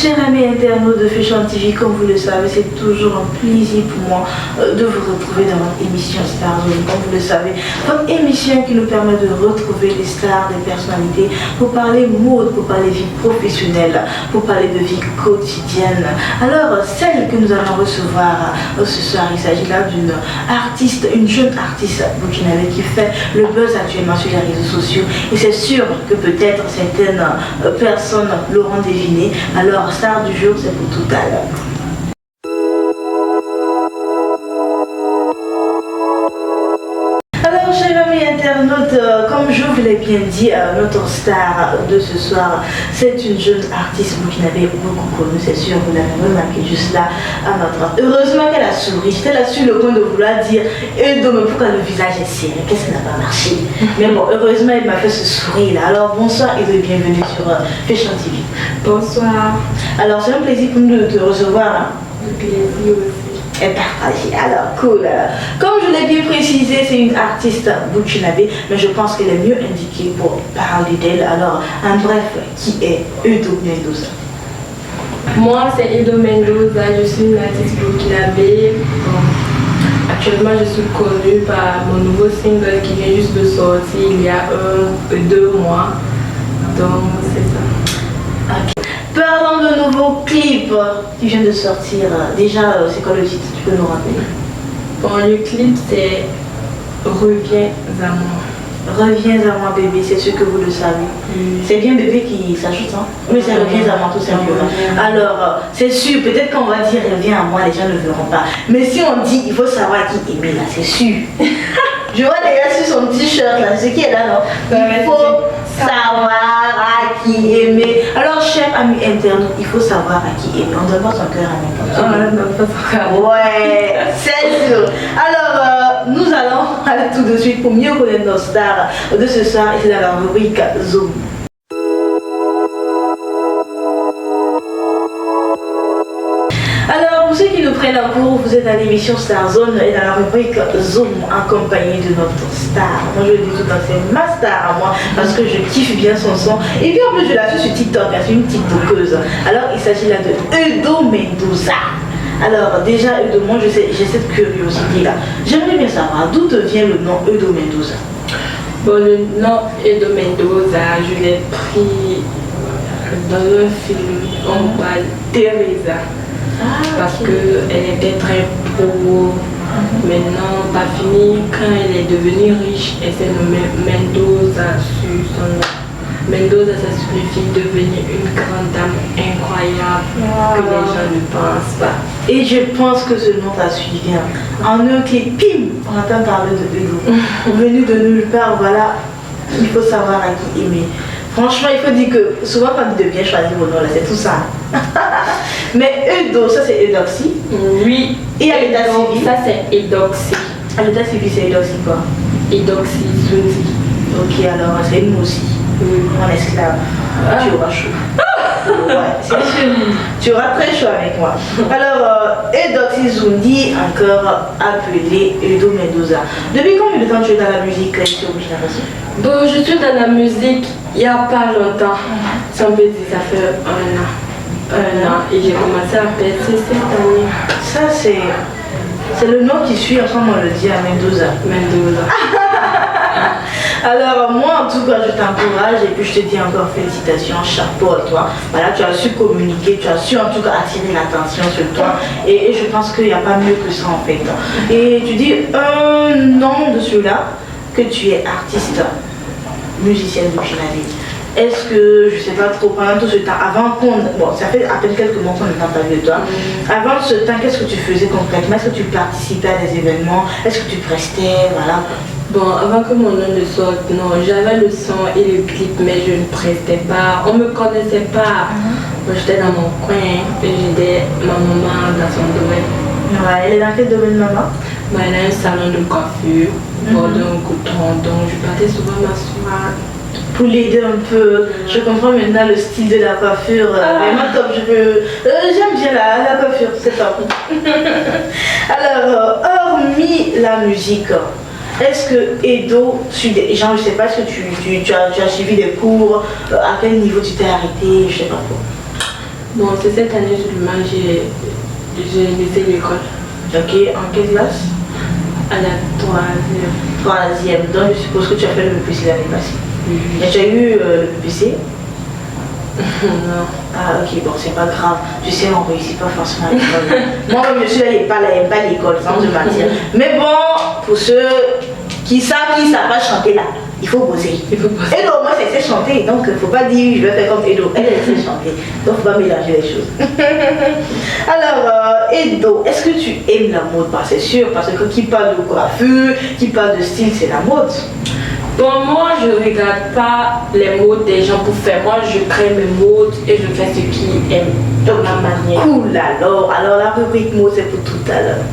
Chers amis internautes de Fashion TV, comme vous le savez, c'est toujours un plaisir pour moi de vous retrouver dans votre émission Star Zone. Comme vous le savez, votre émission qui nous permet de retrouver les stars, des personnalités, pour parler mode, pour parler vie professionnelle, pour parler de vie quotidienne. Alors, celle que nous allons recevoir ce soir, il s'agit là d'une artiste, une jeune artiste burkinabé qui fait le buzz actuellement sur les réseaux sociaux. Et c'est sûr que peut-être certaines personnes l'auront deviné. Alors, star du jour, c'est pour tout à l'heure. Alors, chers amis internautes, comme je vous l'ai bien dit, notre star de ce soir, c'est une jeune artiste burkinabé beaucoup connue, c'est sûr, vous l'avez remarqué juste là à ma droite. Heureusement qu'elle a souri, j'étais là sur le point de vouloir dire, mais pourquoi le visage est serré, qu'est-ce qui n'a pas marché? Mais bon, heureusement, il m'a fait ce sourire là. Alors, bonsoir et bienvenue sur Fashion TV. Bonsoir. Alors, c'est un plaisir pour nous de te recevoir. Hein? Le plaisir aussi. Et partagé. Alors, cool. Comme je l'ai bien précisé, c'est une artiste burkinabé, mais je pense qu'elle est mieux indiquée pour parler d'elle. Alors, en bref, qui est Edo Mendoza? Moi, c'est Edo Mendoza. Je suis une artiste burkinabé. Actuellement, je suis connue par mon nouveau single qui vient juste de sortir il y a 2 mois. Donc, c'est ça. Okay. Parlons de nouveau clip qui vient de sortir. Déjà, c'est quoi le titre? Tu peux nous rappeler? Bon, le clip, c'est Reviens à moi. Reviens à moi bébé, c'est ce que vous le savez. C'est bien bébé qui s'ajoute, hein? Mais c'est reviens à moi tout simplement. Alors, c'est sûr, peut-être qu'on va dire reviens à moi, les gens ne verront pas. Mais si on dit il faut savoir qui aimer là, c'est sûr. Je vois déjà sur son t-shirt là, ce qui est là, non? Il faut savoir à qui aimer. Alors, cher ami interne, il faut savoir à qui aimer. On ne donne pas son cœur à n'importe. Ouais, c'est sûr. Alors, nous allons aller tout de suite pour mieux connaître nos stars de ce soir. Et c'est dans la rubrique Zoom. Alors, pour ceux qui nous prennent en cours, vous êtes à l'émission Star Zone et dans la rubrique Zoom en compagnie de notre star. Moi, je le dis tout le temps, c'est ma star à moi parce que je kiffe bien son son. Et puis en plus, je la suis sur TikTok, c'est une TikTokeuse. Alors, il s'agit là de Edo Mendoza. Alors, déjà, Edo, moi, j'ai cette curiosité là. J'aimerais bien savoir d'où te vient le nom Edo Mendoza. Bon, le nom Edo Mendoza, je l'ai pris dans un film, on parle Teresa. Parce qu'elle était très pauvre. Maintenant, pas fini, quand elle est devenue riche, elle s'est nommée Mendoza sur son nom. Mendoza, ça signifie devenir une grande dame incroyable que les gens ne pensent pas. Et je pense que ce nom t'a suivi. En un clip, pim, on entend parler de Edo. Venu de nulle part, voilà, il faut savoir à qui aimer. Franchement, il faut dire que souvent quand on dit de bien choisir vos noms, là, c'est tout ça. Mais Edo, ça c'est Edoxy. Oui. Et à l'état civil? Ça c'est Edoxy. À l'état civil, c'est Edoxy quoi? Edoxy Zunzi. Ok, alors c'est nous aussi. En esclave. Tu auras chaud. Ouais, c'est sûr. Tu auras très chaud avec moi. Alors, Edoxy Zunzi, encore appelé Edo Mendoza. Depuis combien de temps tu es dans la musique ici au Burkina Faso? Bon, je suis dans la musique il n'y a pas longtemps. Si on peut dire, ça fait 1 an. 1 an et j'ai commencé à percer cette année. Ça, c'est le nom qui suit, enfin, on le dit à Mendoza. Mendoza. Alors, moi, en tout cas, je t'encourage et puis je te dis encore félicitations, chapeau à toi. Voilà, tu as su communiquer, tu as su en tout cas attirer l'attention sur toi. Et je pense qu'il n'y a pas mieux que ça en fait. Et tu dis 1 an de cela que tu es artiste, musicienne depuis la vie. Est-ce que, je sais pas trop, pendant tout ce temps, avant qu'on... Bon, ça fait à peine quelques mois qu'on entend parler de toi. Avant ce temps, qu'est-ce que tu faisais concrètement? Est-ce que tu participais à des événements? Est-ce que tu prestais? Voilà. Bon, avant que mon nom ne sorte, non, j'avais le son et le clip, mais je ne prestais pas. On ne me connaissait pas. Moi, j'étais dans mon coin et j'aidais ma maman dans son domaine. Ouais, elle est dans quel domaine, maman? Bah, elle a un salon de coiffure, bordé en coton, donc je partais souvent m'asseoir. Pour l'aider un peu, je comprends maintenant le style de la coiffure. Vraiment top, j'aime bien la coiffure, c'est top. Alors, hormis la musique, est-ce que Edo suit des gens, je sais pas, est-ce que tu as suivi des cours, à quel niveau tu t'es arrêté, je sais pas quoi. Bon, c'est cette année seulement j'ai laissé l'école. Ok, en quelle classe? À la 3e. 3e, donc je suppose que tu as fait le BPC l'année passée. Mais tu as eu le BPC? Non. Ah ok, bon c'est pas grave, tu sais on réussit pas forcément à l'école. Moi je suis là, il n'aime pas l'école, sans te mentir. Mais bon, pour ceux qui savent pas chanter là, il faut bosser. Edo, moi c'est chanter, donc il ne faut pas dire je vais faire comme Edo, elle sait chanter. Donc il faut pas mélanger les choses. Alors Edo, est-ce que tu aimes la mode? Bah, c'est sûr, parce que qui parle de coiffure, qui parle de style, c'est la mode. Bon, moi, je ne regarde pas les modes des gens pour faire. Moi, je crée mes modes et je fais ce qu'ils aiment dans ma manière. Cool, alors la rubrique mode, c'est pour tout à l'heure.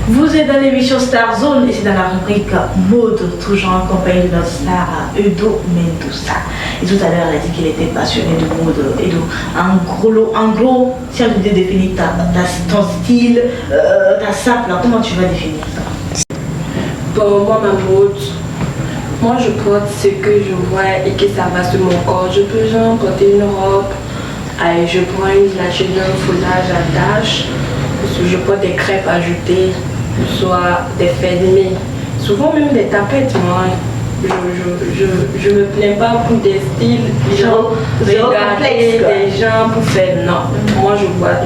Vous êtes dans l'émission Star Zone et c'est dans la rubrique mode, toujours en compagnie de notre star Edo Mendoza. Et tout à l'heure, elle a dit qu'elle était passionnée de mode. Edo, en gros, si on devait définir ton style, ta sape, là, comment tu vas définir ça? Bon, moi, ma mode, moi je porte ce que je vois et que ça va sur mon corps. Je peux genre porter une robe, je prends un foulage à tâches, je porte des crêpes ajoutées, soit des fermés, souvent même des tapettes. Moi, je me plains pas pour des styles, genre regarder des gens pour faire. Non, moi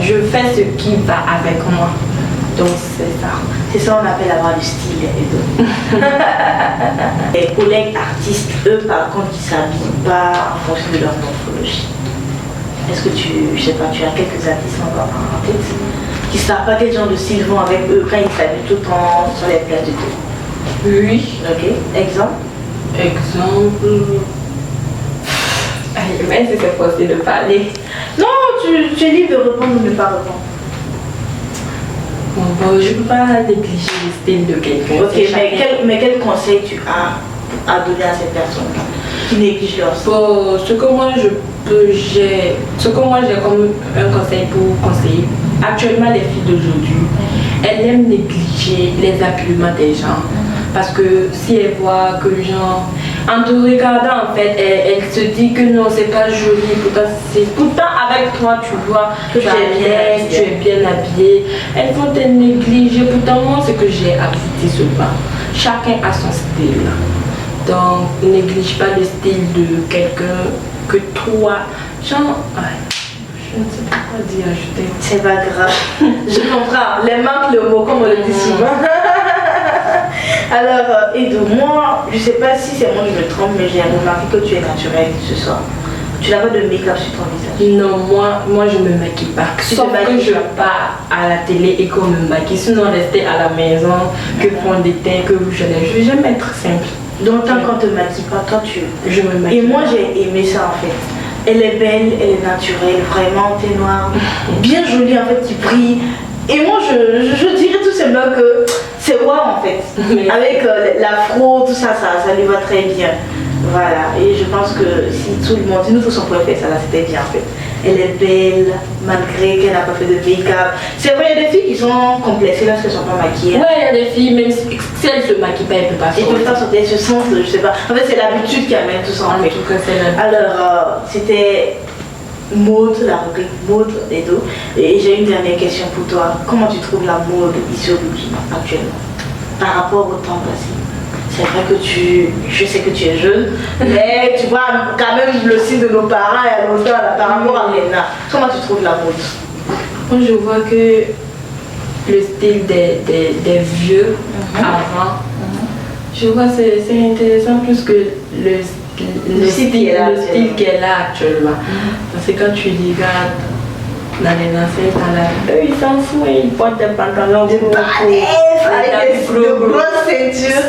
je fais ce qui va avec moi. Donc c'est ça. C'est ça qu'on appelle avoir du style et tout. Les collègues artistes, eux par contre, qui ne s'habillent pas en fonction de leur morphologie. Est-ce que je sais pas, tu as quelques artistes en tête qui ne savent pas quel genre de style vont avec eux quand ils s'habillent tout le temps sur les places de thé? Oui. Ok. Exemple? Mais c'est possible de parler. Non, tu es libre de répondre ou de ne pas répondre. Bon, je ne peux pas négliger le style de quelqu'un. Ok, mais quel conseil tu as à donner à ces personnes qui négligent leur style? Bon, ce que moi j'ai comme un conseil pour conseiller, actuellement les filles d'aujourd'hui, elles aiment négliger les habillements des gens. Parce que si elles voient que genre, en te regardant en fait, elles se disent que non, c'est pas joli, pourtant avec toi tu vois que tu es bien habillée. Elles vont te négliger, pourtant moi ce que j'ai ajouté ce pas. Chacun a son style. Donc ne néglige pas le style de quelqu'un que toi, genre, je ne sais pas quoi dire, ajouter. C'est pas grave, je comprends, les manques le mot comme on le dit souvent. Alors, Edo, moi, je sais pas si c'est moi qui me trompe, mais j'ai remarqué que tu es naturelle ce soir. Tu n'as pas de make-up sur ton visage? Non, moi je me maquille pas. Sauf que je pars à la télé et qu'on me maquille. Sinon, rester à la maison, que fond de teint, que rouge à lèvres. Je vais être simple. Donc, tant qu'on te maquille pas, toi tu... Je me maquille. Et moi, j'ai aimé ça en fait. Elle est belle, elle est naturelle, vraiment, t'es noire, bien jolie en fait, qui brille. Et moi, je dirais tout simplement que c'est waouh en fait. Avec l'afro, tout ça, ça lui va très bien. Voilà, et je pense que si tout le monde, si nous tous on pouvait faire ça, là c'était bien en fait. elle est belle, malgré qu'elle n'a pas fait de make-up. C'est vrai, il y a des filles qui sont complexées lorsqu'elles ne sont pas maquillées. Ouais, il y a des filles, même si elles ne se maquillent pas, elles ne peuvent pas sortir. Elles ne peuvent pas sortir, ce sens, je sais pas. En fait, c'est l'habitude qui amène tout ça en fait. Alors, c'était mode, la rubrique mode et tout. Et j'ai une dernière question pour toi. Comment tu trouves la mode ici au Burkina actuellement par rapport au temps passé? C'est vrai que je sais que tu es jeune, mais tu vois quand même le signe de nos parents et à nos temps par rapport à maintenant. Comment tu trouves la mode? Moi, je vois que le style des vieux avant, je vois que c'est intéressant plus que le style qu'elle a actuellement. Parce que quand tu regardes dans les anciens temps, eux ils s'en foutent, ils portent des pantalons de avec de grosses ceintures.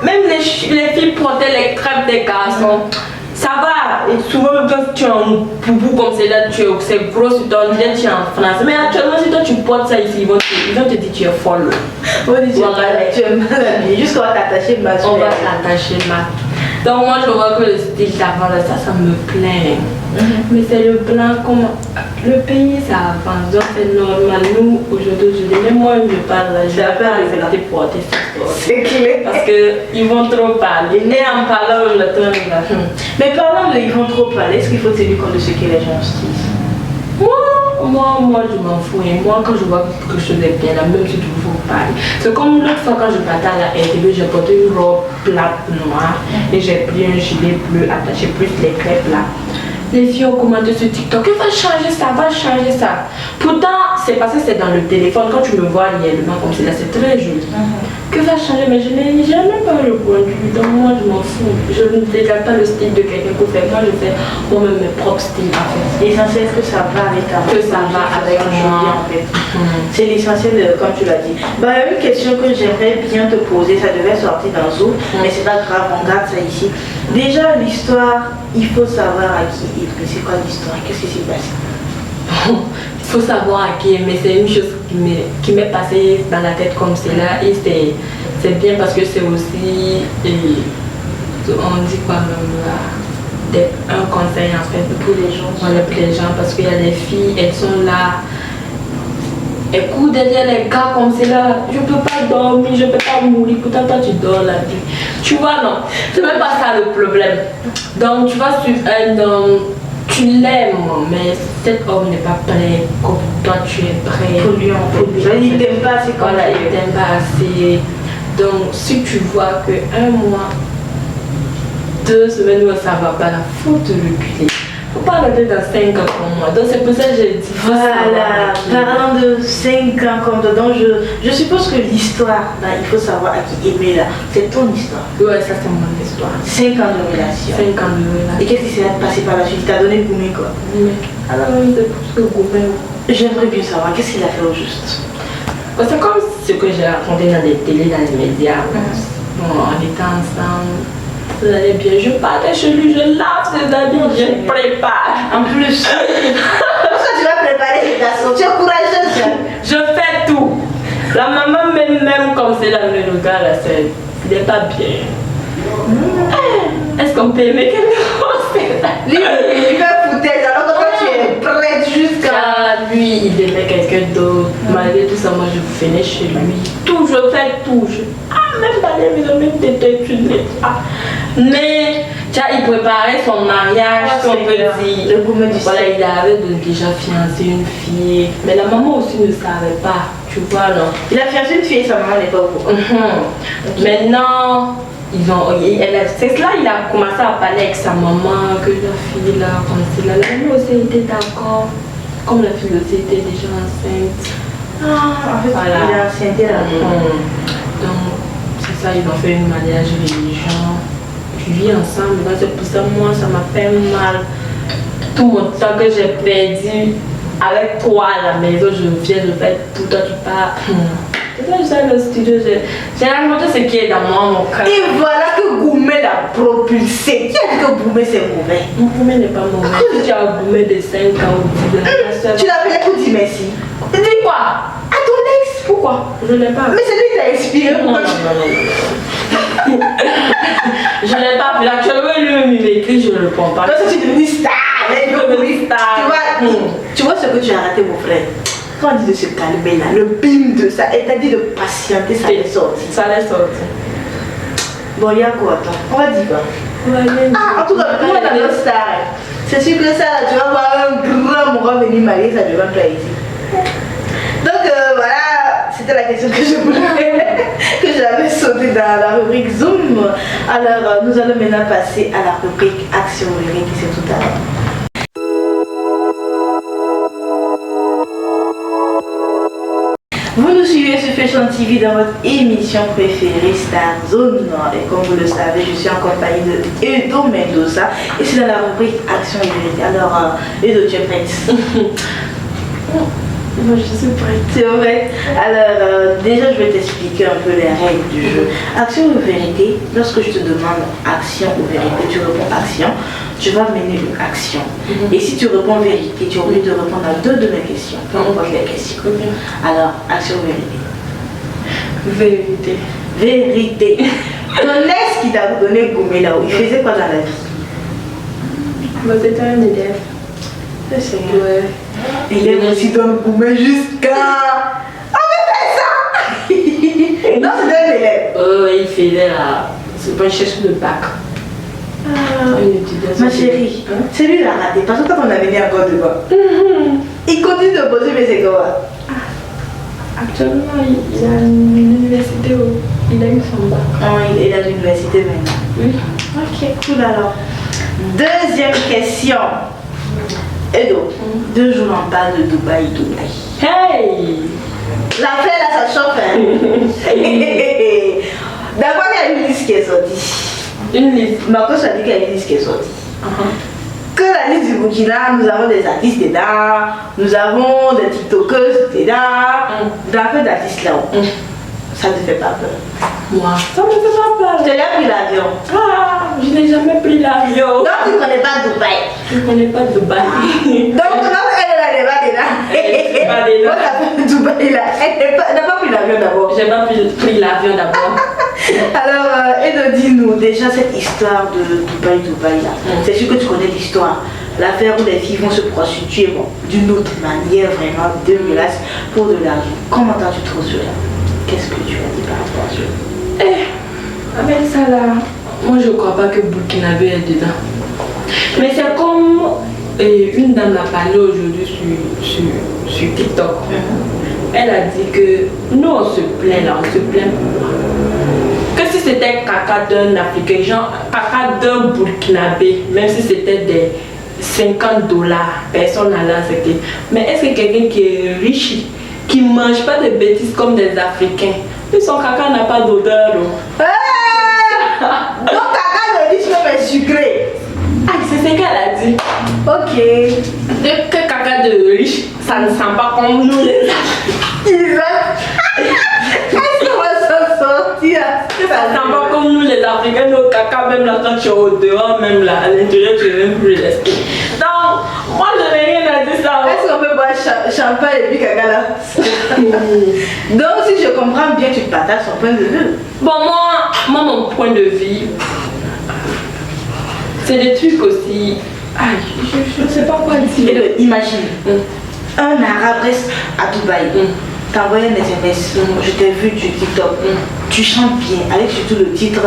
Même les filles portaient les crêpes des garçons. Ça va, et souvent quand tu es en boubou comme c'est là, c'est gros, tu es en France. Mais actuellement, si toi tu portes ça ici, ils vont te dire que tu es folle. Tu es mal habillée, juste qu'on va t'attacher mal. On va t'attacher mal. Donc moi je vois que le style d'avant, ça me plaît. Mais c'est le blanc, comme le pays ça avance, donc c'est normal. Nous aujourd'hui, même moi je parle là, je vais pas arrêter de porter ça. C'est clair. Parce qu'ils vont trop parler. Et en parlant, on le tourne là. Mais parlant de ils vont trop parler, est-ce qu'il faut tenir compte de ce que les gens se disent? Moi, je m'en fous. Et moi, quand je vois que quelque chose est bien, là, même si tu veux parler. C'est comme l'autre fois quand je partais à la RTV, j'ai porté une robe plate noire et j'ai pris un gilet bleu attaché plus les crêpes là. Les filles ont commenté sur TikTok, que va changer ça, va changer ça. Pourtant, c'est parce que c'est dans le téléphone, quand tu me vois réellement comme c'est là, c'est très joli. Que va changer, mais je n'ai jamais pas le point de vue, donc moi je m'en fous. Je ne regarde pas le style de quelqu'un pour faire, moi je fais moi-même mes propres styles en fait. L'essentiel est que ça va avec ta que ça va avec moi en fait. C'est l'essentiel comme tu l'as dit. Bah, une question que j'aimerais bien te poser, ça devait sortir dans Zoom, mais c'est pas grave, on garde ça ici. Déjà l'histoire, il faut savoir à qui il c'est quoi l'histoire, qu'est-ce qui s'est passé? Il faut savoir à qui, mais c'est une chose qui m'est passée dans la tête comme c'est là et c'est bien parce que c'est aussi, on dit quoi même là, un conseil en fait pour les gens. Voilà, pour les gens, parce qu'il y a des filles, elles sont là, elles courent derrière les gars comme c'est là, je peux pas dormir, je peux pas mourir, pourtant toi tu dors la nuit. Tu vois non, c'est même pas ça le problème. Donc tu vas suivre un homme, tu l'aimes, mais cet homme n'est pas prêt comme toi tu es prêt. Pour lui en fait. Il t'aime pas assez comme voilà, il t'aime pas assez. Donc si tu vois que un mois, 2 semaines où ça va pas, il faut te reculer. Faut pas rester dans 5 ans comme moi. Donc c'est pour ça que j'ai dit. Voilà, parlant de 5 ans comme toi, donc je suppose que l'histoire, bah, il faut savoir à qui aimer là. C'est ton histoire. Ouais, ça c'est mon histoire. 5 ans de relation. 5 ans de relation. Et qu'est-ce qui s'est passé par la suite? Il t'a donné Goumé quoi? Alors c'est plus que Goumé. J'aimerais bien savoir, qu'est-ce qu'il a fait au juste? C'est comme ce que j'ai raconté dans les télés, dans les médias. Bon, on était ensemble. Vous allez bien, je partais chez lui, je lave ses habits, je prépare. En plus, pourquoi tu vas préparer les garçons? Tu es courageuse. Je fais tout. La maman même comme c'est là, le gars là, il n'est pas bien. Est-ce qu'on peut aimer quelqu'un? Lui, il fait foutaise alors que toi tu es prête jusqu'à... Lui, il aimait quelqu'un d'autre. Malgré tout ça, moi je venais chez lui. Tout, je fais tout. Même dans les maisons, même t'étais tu ne l'es pas. Mais tu vois, il préparait son mariage, si on peut dire. Le gourmet du voilà, il avait déjà fiancé une fille. Mais la maman aussi ne savait pas. Tu vois, non. Il a fiancé une fille et sa maman n'est pas au courant. Maintenant, c'est là il a commencé à parler avec sa maman, que la fille là, comme c'est là. La maman aussi était d'accord. Comme la fille aussi était déjà enceinte. En fait, voilà. Il a enceinté là. Donc, c'est ça, ils ont fait une mariage religion. Je vis ensemble, donc c'est pour ça moi ça m'a fait mal. Tout mon temps que j'ai perdu avec toi à la maison, je viens de faire tout, toi tu pars. C'est ça, je suis dans le studio, j'ai raconté ce qui est dans moi, mon cœur. Et voilà que Goumé l'a propulsé. Qui a dit que Goumé c'est mauvais? Mon Goumé n'est pas mauvais. Si tu as Goumé de 5 ans ou 10 ans, tu l'appelais pour dire merci. Dis quoi? À ton ex? Pourquoi? Je ne l'ai pas. Mais c'est lui qui t'a inspiré. Non. Je ne l'ai pas. Actuellement, lui-même il m'écrit, je ne le prends pas. Parce que tu es devenue star. Tu vois, ce que tu as raté, mon frère. Quand on dit de se calmer là, le bim de ça, elle t'a dit de patienter, ça allait sortir. Ça allait sortir. Bon, il y a quoi, toi? On va dire quoi? Ah, en tout cas, nous, on a notre star. C'est sûr que ça, là, tu vas voir un grand mourant venir marier ça devant toi ici. Donc, voilà, c'était la question que je voulais, que j'avais sautée dans la rubrique Zoom. Alors, nous allons maintenant passer à la rubrique Action Vérité, c'est tout à l'heure. Vous nous suivez sur Fashion TV dans votre émission préférée Star Zone. Et comme vous le savez, je suis en compagnie de Edo Mendoza et c'est dans la rubrique Action et Vérité. Alors, Edo, tu es prête? Moi, je suis prête. C'est vrai. Alors, déjà, je vais t'expliquer un peu les règles du jeu. Action ou vérité, lorsque je te demande action ou vérité, tu réponds action, tu vas mener une action. Et si tu réponds vérité, tu es obligé de répondre à 2 de mes questions. Peu importe les questions. Alors, action ou vérité? Vérité. Vérité. Ton ex qui t'a donné Goumé là-haut, il faisait quoi dans la vie? Moi, c'était un élève. Je sais. Ouais. Il aime aussi donner Goumé jusqu'à... On veut faire ça. Non, c'était un élève. Il faisait la... C'est pas une cherche de bac. Ma chérie, c'est lui qui a raté parce que quand on avait mis encore devant, il continue de poser mais c'est quoi? Actuellement, il a une université où il a eu son bac. Il est à l'université maintenant. Oui. Ok, cool alors. Deuxième question. Edo, 2 jours on parle de Dubaï. Hey! L'affaire là, ça chauffe. Hein? D'abord, il y a une liste qui est sortie. Une liste. Marcos a dit qu'il y a une liste qui est sortie. Que la liste du Burkina, nous avons des artistes dedans, nous avons des tiktokeuses dedans. Dans la liste là-haut, ça ne te fait pas peur? Moi, ça me fait pas peur. Tu as pris l'avion? Ah, je n'ai jamais pris l'avion. Donc tu ne connais pas Dubaï? Je ne connais pas Dubaï. Donc quand elle n'est pas dedans. Elle n'est pas dedans. Dubaï là, elle n'a pas pris l'avion d'abord. J'ai pas pris l'avion d'abord. Alors, Edo, dis-nous déjà cette histoire de Dubaï là. C'est sûr que tu connais l'histoire. L'affaire où les filles vont se prostituer d'une autre manière vraiment dégueulasse pour de l'argent. Comment t'as-tu trouvé cela? Qu'est-ce que tu as dit par rapport à ça? Avec ça là, moi je crois pas que Burkinabé est dedans. Mais c'est comme une dame l'a parlé aujourd'hui sur TikTok. Elle a dit que nous on se plaint là, on se plaint pourquoi? Que si c'était caca d'un Africain, genre caca d'un Burkinabé, même si c'était des $50, personne n'a accepté. Mais est-ce que quelqu'un qui est riche, qui ne mange pas de bêtises comme des Africains, puis son caca n'a pas d'odeur? Donc caca de riche même est sucré. Ah, c'est ce qu'elle a dit. Ok. Que caca de riche, ça ne sent pas comme nous les Africains. Est-ce qu'on va s'en sortir? Ça sent pas comme nous les Africains, nos caca, même là quand tu es au dehors, même là, à l'intérieur, tu n'es même plus l'esprit. Donc, moi je n'ai rien à dire ça. Est-ce qu'on peut boire champagne et puis caca là? Donc si je comprends bien, tu partages son point de vue. Bon, moi mon point de vue, c'est des trucs aussi. Aïe, je ne sais pas quoi dire. Imagine, un arabe reste à Dubaï. T'as envoyé un SMS, je t'ai vu du TikTok, tu chantes bien, avec surtout le titre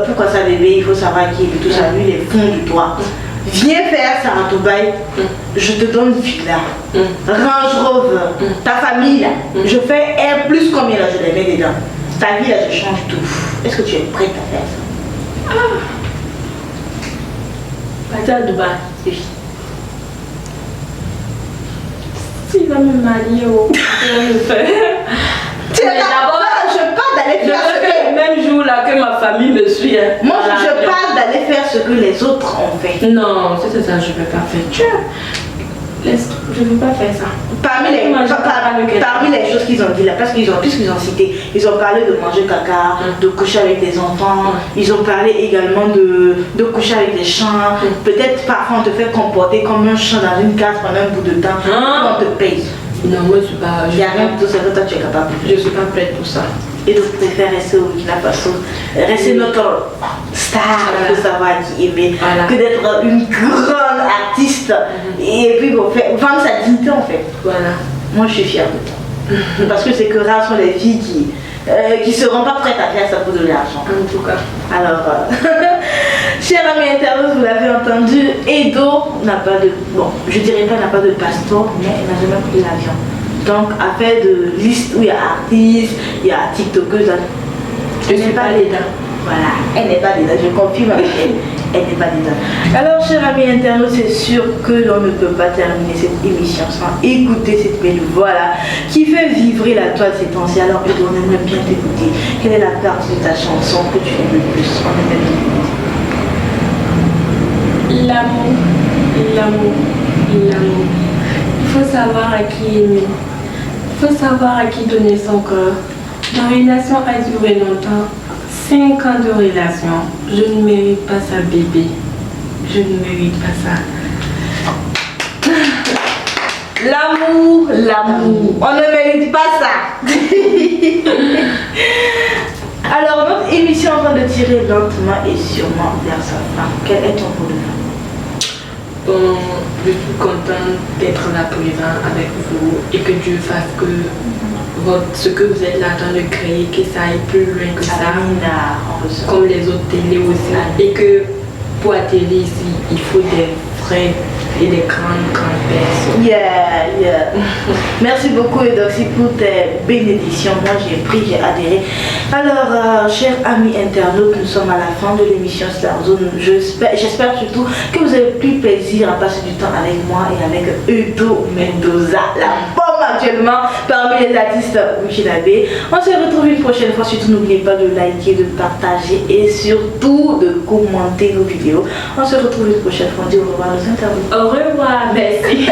pourquoi ça bébé, il faut savoir qui est, tout ça, lui les fonds du toit. Viens faire ça à Dubaï, je te donne villa, Range Rover, ta famille là, je fais Air plus combien là, je les mets dedans. Ta vie là, je change tout. Est-ce que tu es prête à faire ça? Partir à Dubaï. Oui. Il va me marier au. Il va me faire. Mais d'abord, je parle d'aller faire ce que... le même jour là que ma famille me suit. Hein. Moi, je parle d'aller faire ce que les autres ont fait. Non, c'est ça, je ne vais pas faire. Je ne veux pas faire ça. Parmi les choses qu'ils ont dit là, parce qu'ils ont, puisqu'ils ont cité, ils ont parlé de manger caca, de coucher avec des enfants, ils ont parlé également de coucher avec des chats. Peut-être parfois on te fait comporter comme un chat dans une case pendant un bout de temps, on te paye. Non, moi je suis pas. Il n'y a rien de tout ça que toi tu es capable de faire. Je suis pas prête pour ça. Et donc, je préfère rester au Burkina Faso, rester notre star, que ça va qui aimer, que d'être une grande artiste et puis bon, vendre sa dignité en fait. Voilà. Moi, je suis fière de toi. Parce que c'est que rares sont les filles qui seront pas prêtes à faire ça pour de l'argent. En tout cas. Alors, chers amis internautes, vous l'avez entendu, Edo n'a pas de, bon, je dirais pas n'a pas de passeport, mais elle n'a jamais pris l'avion. Donc, affaire de liste où il y a artistes, il y a TikTokers, elle n'est pas dedans. Voilà, elle n'est pas dedans, je confirme avec elle, elle n'est pas dedans. Alors, chers amis internautes, c'est sûr que l'on ne peut pas terminer cette émission sans écouter cette belle voix là qui fait vibrer la toile ces temps-ci. Alors, Edo, on aimerait bien t'écouter. Quelle est la partie de ta chanson que tu aimes le plus? On aimerait bien t'écouter. L'amour, l'amour, l'amour. Il faut savoir à qui aimer. Il faut savoir à qui donner son cœur. La relation a duré longtemps. 5 ans de relation. Je ne mérite pas ça, bébé. Je ne mérite pas ça. L'amour, l'amour. On ne mérite pas ça. Alors, notre émission est en train de tirer lentement et sûrement vers sa fin. Quel est ton mot de fin? Bon, je suis contente d'être là présent avec vous et que Dieu fasse que ce que vous êtes là en train de créer, que ça aille plus loin que ça, comme les autres télés aussi. Et que pour atterrir ici, il faut des vrais et des grandes personnes. Yeah. Merci beaucoup Edoxy pour tes bénédictions. Moi j'ai pris, j'ai adhéré. Alors, chers amis internautes, nous sommes à la fin de l'émission Star Zone. J'espère surtout que vous avez pris plaisir à passer du temps avec moi et avec Edo Mendoza, la bombe actuellement parmi les artistes burkinabés. On se retrouve une prochaine fois. Surtout n'oubliez pas de liker, de partager et surtout de commenter nos vidéos. On se retrouve une prochaine fois. On dit au revoir aux internautes. Au revoir, merci.